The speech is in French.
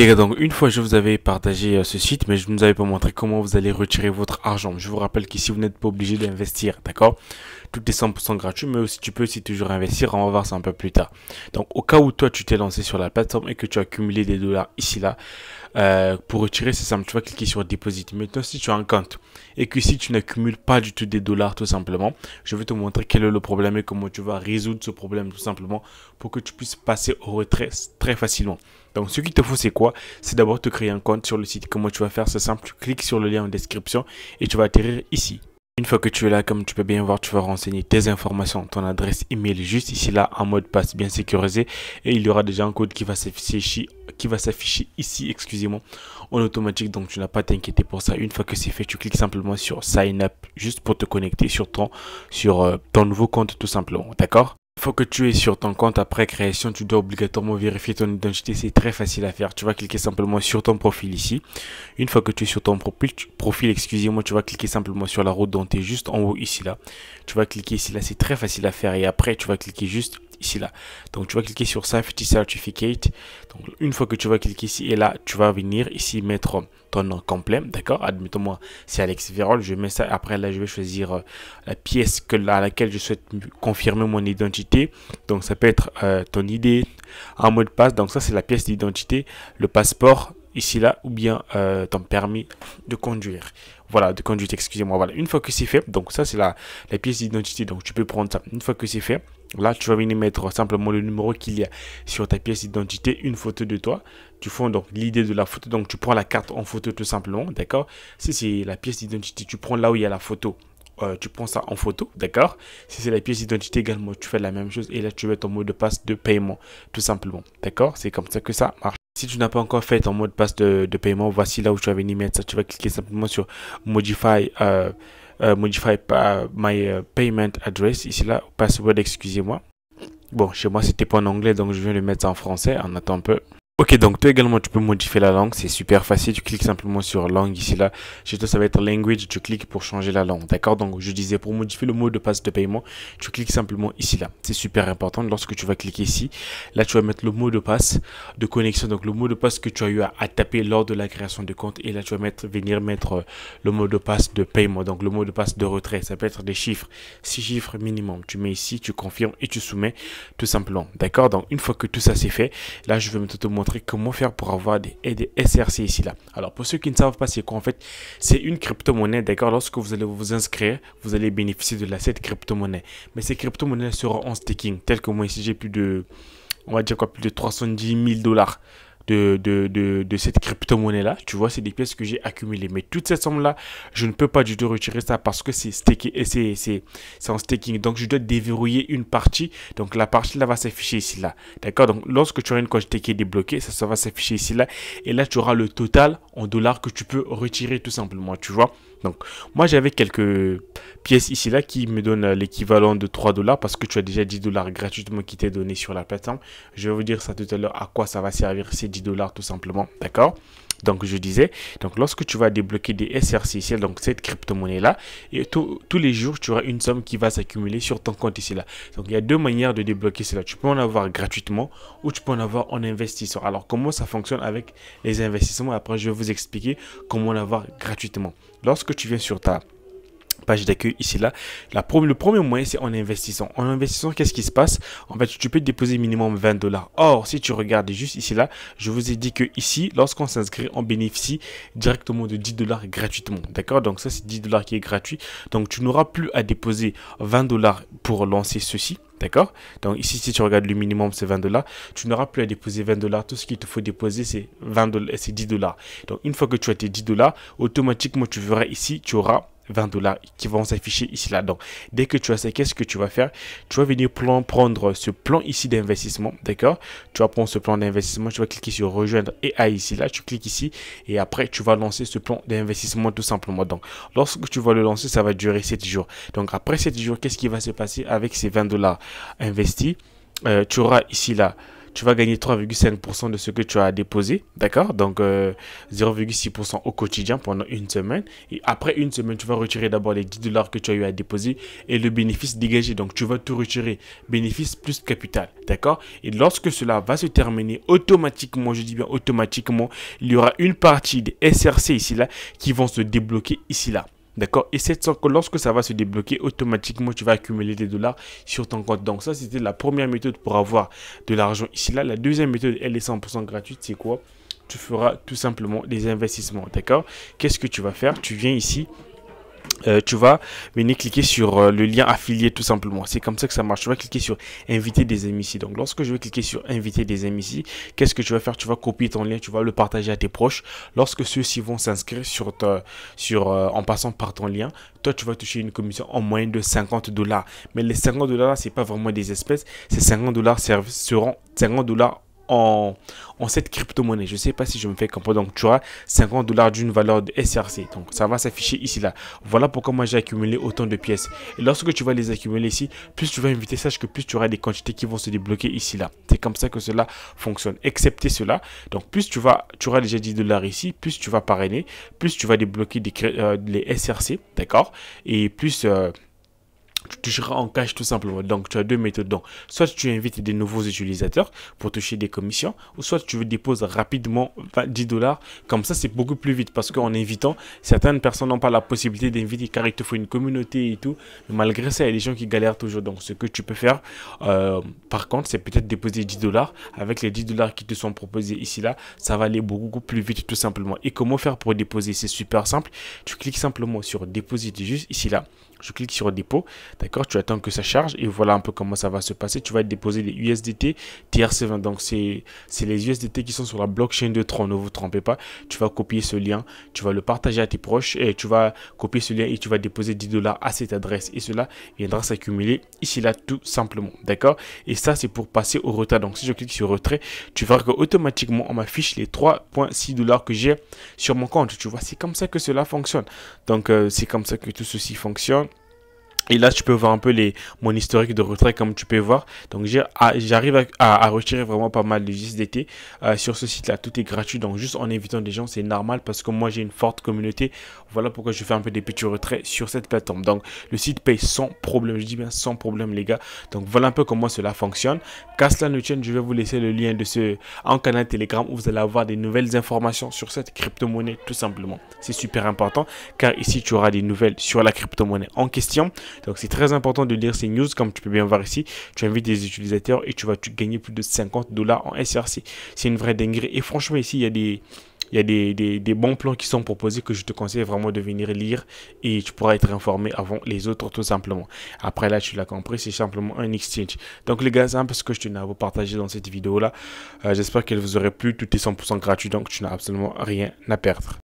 Les gars, donc une fois je vous avais partagé ce site, mais je ne vous avais pas montré comment vous allez retirer votre argent. Je vous rappelle qu'ici vous n'êtes pas obligé d'investir, d'accord? Tout est 100% gratuit, mais aussi tu peux aussi toujours investir. On va voir ça un peu plus tard. Donc au cas où toi tu t'es lancé sur la plateforme et que tu as accumulé des dollars ici là, pour retirer c'est simple, tu vas cliquer sur Deposit. Maintenant si tu as un compte et que si tu n'accumules pas du tout des dollars tout simplement, je vais te montrer quel est le problème et comment tu vas résoudre ce problème tout simplement pour que tu puisses passer au retrait très facilement. Donc ce qu'il te faut c'est quoi? C'est d'abord te créer un compte sur le site. Comment tu vas faire? C'est simple, tu cliques sur le lien en description et tu vas atterrir ici. Une fois que tu es là, comme tu peux bien voir, tu vas renseigner tes informations, ton adresse email juste ici là en mode passe bien sécurisé et il y aura déjà un code qui va s'afficher ici, excusez-moi, en automatique, donc tu n'as pas à t'inquiéter pour ça. Une fois que c'est fait, tu cliques simplement sur Sign Up juste pour te connecter sur ton nouveau compte tout simplement, d'accord? Il faut que tu es sur ton compte après création, tu dois obligatoirement vérifier ton identité, c'est très facile à faire. Tu vas cliquer simplement sur ton profil ici. Une fois que tu es sur ton profil, excusez-moi, tu vas cliquer simplement sur la roue dont tu es juste en haut ici là. Tu vas cliquer ici là, c'est très facile à faire et après tu vas cliquer juste ici là. Donc tu vas cliquer sur Safety Certificate. Donc une fois que tu vas cliquer ici et là, tu vas venir ici mettre ton nom complet, d'accord? Admettons-moi, c'est Alex Vérol, je mets ça. Après là, je vais choisir la pièce à laquelle je souhaite confirmer mon identité. Donc ça peut être ton ID, un mot de passe. Donc ça c'est la pièce d'identité, le passeport ici là, ou bien ton permis de conduire. Voilà, de conduite, excusez-moi. Voilà, une fois que c'est fait, donc ça c'est la pièce d'identité. Donc tu peux prendre ça. Une fois que c'est fait, là tu vas venir mettre simplement le numéro qu'il y a sur ta pièce d'identité, une photo de toi. Tu fais donc l'idée de la photo, donc tu prends la carte en photo tout simplement, d'accord? Si c'est la pièce d'identité, tu prends là où il y a la photo. Tu prends ça en photo, d'accord? Si c'est la pièce d'identité également, tu fais la même chose et là tu mets ton mot de passe de paiement, tout simplement, d'accord? C'est comme ça que ça marche. Si tu n'as pas encore fait ton mot de passe de paiement, voici là où tu vas venir mettre ça. Tu vas cliquer simplement sur Modify, my payment address, ici là, password, excusez-moi. Bon, chez moi c'était pas en anglais, donc je viens le mettre en français. On attend un peu. Ok, donc toi également tu peux modifier la langue, c'est super facile, tu cliques simplement sur langue ici là, chez toi ça va être language, tu cliques pour changer la langue, d'accord? Donc je disais pour modifier le mot de passe de paiement, tu cliques simplement ici là, c'est super important. Lorsque tu vas cliquer ici, là tu vas mettre le mot de passe de connexion, donc le mot de passe que tu as eu à taper lors de la création de compte et là tu vas venir mettre le mot de passe de paiement, donc le mot de passe de retrait, ça peut être des chiffres, 6 chiffres minimum, tu mets ici, tu confirmes et tu soumets tout simplement, d'accord? Donc une fois que tout ça c'est fait, là je vais te montrer comment faire pour avoir des SRC ici là. Alors pour ceux qui ne savent pas c'est quoi en fait, c'est une crypto-monnaie, d'accord? Lorsque vous allez vous inscrire, vous allez bénéficier de cette crypto-monnaie. Mais ces crypto-monnaies seront en staking, tel que moi ici j'ai plus de, on va dire quoi, plus de 310 000 dollars de cette crypto-monnaie là, tu vois, c'est des pièces que j'ai accumulées, mais toute cette somme là je ne peux pas du tout retirer ça parce que c'est stacké et c'est en staking, donc je dois déverrouiller une partie, donc la partie là va s'afficher ici là, d'accord? Donc lorsque tu auras une quantité qui est débloquée, ça va s'afficher ici là et là tu auras le total en dollars que tu peux retirer tout simplement, tu vois. Donc moi j'avais quelques pièces ici là qui me donnent l'équivalent de 3 dollars parce que tu as déjà 10 dollars gratuitement qui t'est donné sur la plateforme. Je vais vous dire ça tout à l'heure à quoi ça va servir ces 10 dollars tout simplement, d'accord? Donc je disais, donc lorsque tu vas débloquer des SRC ici, donc cette crypto-monnaie là, et tous les jours tu auras une somme qui va s'accumuler sur ton compte ici là. Donc il y a deux manières de débloquer cela. Tu peux en avoir gratuitement ou tu peux en avoir en investissant. Alors comment ça fonctionne avec les investissements? Après je vais vous expliquer comment en avoir gratuitement. Lorsque tu viens sur ta page d'accueil ici là, le premier moyen c'est en investissant. En investissant, qu'est-ce qui se passe? En fait, tu peux déposer minimum 20 dollars. Or, si tu regardes juste ici là, je vous ai dit que ici, lorsqu'on s'inscrit, on bénéficie directement de 10 dollars gratuitement. D'accord? Donc ça, c'est 10 dollars qui est gratuit. Donc tu n'auras plus à déposer 20 dollars pour lancer ceci. D'accord? Donc ici, si tu regardes le minimum, c'est 20 dollars. Tu n'auras plus à déposer 20 dollars. Tout ce qu'il te faut déposer, c'est 20 dollars, c'est 10 dollars. Donc une fois que tu as tes 10 dollars, automatiquement, tu verras ici, tu auras 20 dollars qui vont s'afficher ici là. Donc dès que tu as ça, qu'est-ce que tu vas faire? Tu vas venir prendre ce plan ici d'investissement, d'accord? Tu vas prendre ce plan d'investissement, tu vas cliquer sur rejoindre et à ici là, tu cliques ici et après tu vas lancer ce plan d'investissement tout simplement. Donc lorsque tu vas le lancer, ça va durer 7 jours. Donc après 7 jours, qu'est-ce qui va se passer avec ces 20 dollars investis? Tu auras ici là tu vas gagner 3,5% de ce que tu as déposé, d'accord? Donc 0,6% au quotidien pendant une semaine. Et après une semaine, tu vas retirer d'abord les 10 dollars que tu as eu à déposer et le bénéfice dégagé. Donc tu vas tout retirer, bénéfice plus capital, d'accord? Et lorsque cela va se terminer, automatiquement, je dis bien automatiquement, il y aura une partie des SRC ici là qui vont se débloquer ici là. D'accord? Et cette sorte que lorsque ça va se débloquer, automatiquement, tu vas accumuler des dollars sur ton compte. Donc ça, c'était la première méthode pour avoir de l'argent ici là. La deuxième méthode, elle est 100% gratuite. C'est quoi? Tu feras tout simplement des investissements. D'accord? Qu'est-ce que tu vas faire? Tu viens ici. Tu vas venir cliquer sur le lien affilié tout simplement. C'est comme ça que ça marche. Tu vas cliquer sur inviter des amis ici. Donc lorsque je vais cliquer sur inviter des amis ici, qu'est-ce que tu vas faire? Tu vas copier ton lien, tu vas le partager à tes proches. Lorsque ceux-ci vont s'inscrire en passant par ton lien, toi tu vas toucher une commission en moyenne de 50 dollars. Mais les 50 dollars, c'est pas vraiment des espèces. Ces 50 dollars seront 50 dollars en cette crypto-monnaie. Je ne sais pas si je me fais comprendre. Donc, tu auras 50 dollars d'une valeur de SRC. Donc, ça va s'afficher ici, là. Voilà pourquoi moi, j'ai accumulé autant de pièces. Et lorsque tu vas les accumuler ici, plus tu vas inviter, sache que plus tu auras des quantités qui vont se débloquer ici, là. C'est comme ça que cela fonctionne. Excepté cela. Donc, plus tu auras déjà 10 dollars ici, plus tu vas parrainer, plus tu vas débloquer les SRC, d'accord? Et plus... tu toucheras en cash tout simplement. Donc, tu as deux méthodes. Donc, soit tu invites des nouveaux utilisateurs pour toucher des commissions, ou soit tu déposes rapidement 10 dollars. Comme ça, c'est beaucoup plus vite parce qu'en invitant, certaines personnes n'ont pas la possibilité d'inviter car il te faut une communauté et tout. Mais malgré ça, il y a des gens qui galèrent toujours. Donc, ce que tu peux faire, par contre, c'est peut-être déposer 10 dollars. Avec les 10 dollars qui te sont proposés ici, là, ça va aller beaucoup plus vite tout simplement. Et comment faire pour déposer? C'est super simple. Tu cliques simplement sur déposer juste ici, là. Je clique sur dépôt, d'accord, tu attends que ça charge et voilà un peu comment ça va se passer. Tu vas déposer les USDT TRC20, donc c'est les USDT qui sont sur la blockchain de Tron, ne vous trompez pas. Tu vas copier ce lien, tu vas le partager à tes proches et tu vas copier ce lien et tu vas déposer 10 dollars à cette adresse et cela viendra s'accumuler ici là tout simplement, d'accord. Et ça c'est pour passer au retrait. Donc si je clique sur retrait, tu verras que automatiquement on m'affiche les 3,6 dollars que j'ai sur mon compte. Tu vois, c'est comme ça que cela fonctionne. Donc c'est comme ça que tout ceci fonctionne. Et là, tu peux voir un peu mon historique de retrait comme tu peux voir. Donc, j'arrive à retirer vraiment pas mal de USDT. Sur ce site-là, tout est gratuit. Donc, juste en invitant des gens, c'est normal parce que moi, j'ai une forte communauté. Voilà pourquoi je fais un peu des petits retraits sur cette plateforme. Donc, le site paye sans problème. Je dis bien sans problème, les gars. Donc, voilà un peu comment cela fonctionne. Qu'à cela ne tienne, je vais vous laisser le lien en canal Telegram où vous allez avoir des nouvelles informations sur cette crypto-monnaie tout simplement. C'est super important car ici, tu auras des nouvelles sur la crypto-monnaie en question. Donc, c'est très important de lire ces news. Comme tu peux bien voir ici, tu invites des utilisateurs et tu vas gagner plus de 50 dollars en SRC. C'est une vraie dinguerie. Et franchement, ici, il y a des bons plans qui sont proposés que je te conseille vraiment de venir lire et tu pourras être informé avant les autres tout simplement. Après là, tu l'as compris, c'est simplement un exchange. Donc les gars, c'est un peu ce que je tenais à vous partager dans cette vidéo là. J'espère qu'elle vous aurait plu. Tout est 100% gratuit donc tu n'as absolument rien à perdre.